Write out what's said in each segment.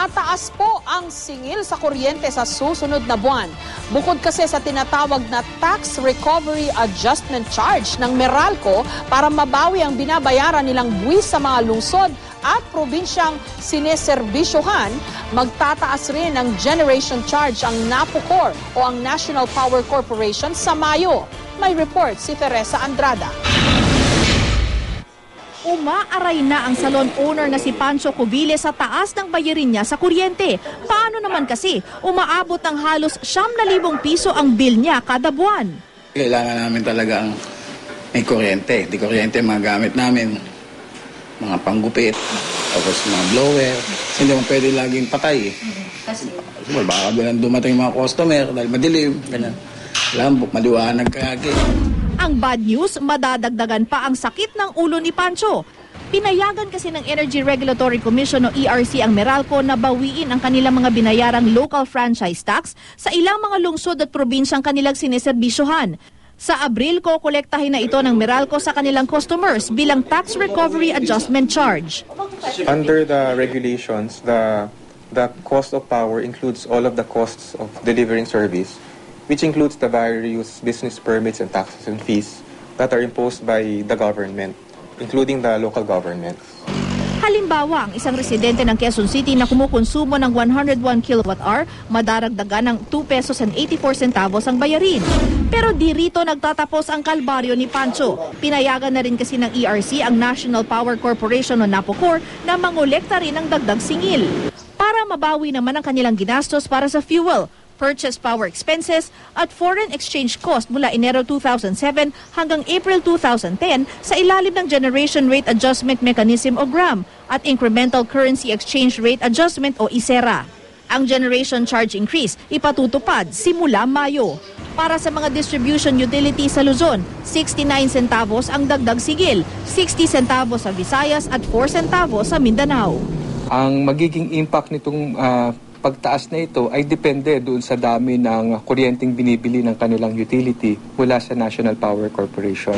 Tataas po ang singil sa kuryente sa susunod na buwan. Bukod kasi sa tinatawag na Tax Recovery Adjustment Charge ng Meralco para mabawi ang binabayaran nilang buwis sa mga lungsod at probinsyang sineserbisyohan, magtataas rin ang generation charge ang NAPOCOR o ang National Power Corporation sa Mayo. May report si Teresa Andrada. Umaaray na ang salon owner na si Pancho Cubile sa taas ng bayarin niya sa kuryente. Paano naman kasi umaabot ng halos 9,000 piso ang bill niya kada buwan? Kailangan namin talaga ang may kuryente. Di kuryente mga gamit namin, mga panggupit, tapos mga blower. Hindi mo pwede laging patay. Kasi baka bilang dumating mga customer dahil madilim, ganyan. Lambok, maliwanag kaya. Ang bad news, madadagdagan pa ang sakit ng ulo ni Pancho. Pinayagan kasi ng Energy Regulatory Commission o ERC ang Meralco na bawiin ang kanilang mga binayarang local franchise tax sa ilang mga lungsod at probinsyang kanilang sineserbisyohan. Sa Abril, kokolektahin na ito ng Meralco sa kanilang customers bilang Tax Recovery Adjustment Charge. Under the regulations, the cost of power includes all of the costs of delivering service, which includes the various business permits and taxes and fees that are imposed by the government, including the local governments. Halimbawa, ang isang residente ng Quezon City na kumukonsumo ng 101 kWh, madaragdagan ng 2 pesos and 84 centavos ang bayarin. Pero di rito nagtatapos ang kalbaryo ni Pancho. Pinayagan na rin kasi ng ERC ang National Power Corporation o NAPOCOR na mangolekta rin ng dagdag singil para mabawi naman ang kanilang ginastos para sa fuel, purchase power expenses at foreign exchange cost mula Enero 2007 hanggang April 2010 sa ilalim ng Generation Rate Adjustment Mechanism o GRAM at Incremental Currency Exchange Rate Adjustment o ICERA. Ang generation charge increase ipatutupad simula Mayo. Para sa mga distribution utilities sa Luzon, 69 centavos ang dagdag sigil, 60 centavos sa Visayas at 4 centavos sa Mindanao. Ang magiging impact nitong pagtaas na ito ay depende doon sa dami ng kuryenteng binibili ng kanilang utility mula sa National Power Corporation.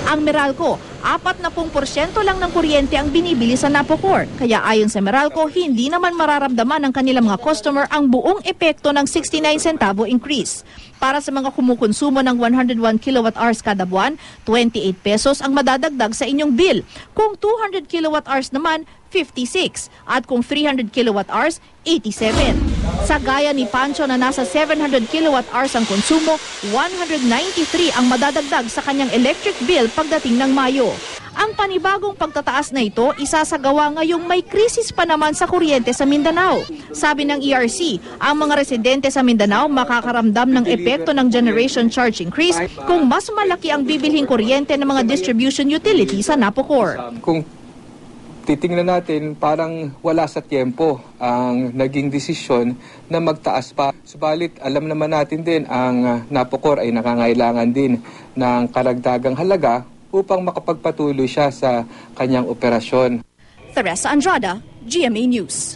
Ang Meralco, 40% lang ng kuryente ang binibili sa NAPOCOR. Kaya ayon sa Meralco, hindi naman mararamdaman ng kanilang mga customer ang buong epekto ng 69 centavo increase. Para sa mga kumukonsumo ng 101 kWh kada buwan, 28 pesos ang madadagdag sa inyong bill. Kung 200 kWh naman, 56. At kung 300 kWh, 87. Sa gaya ni Pancho na nasa 700 kWh ang konsumo, 193 ang madadagdag sa kanyang electric bill pagdating ng Mayo. Ang panibagong pagtataas na ito isasagawa ngayong may krisis pa naman sa kuryente sa Mindanao. Sabi ng ERC, ang mga residente sa Mindanao makakaramdam ng epekto ng generation charge increase kung mas malaki ang bibilhing kuryente ng mga distribution utility sa NAPOCOR. Kung titingnan natin, parang wala sa tiempo ang naging desisyon na magtaas pa. Subalit, alam naman natin din ang NAPOCOR ay nakangailangan din ng karagdagang halaga upang makapagpatuloy siya sa kanyang operasyon. Teresa Andrada, GMA News.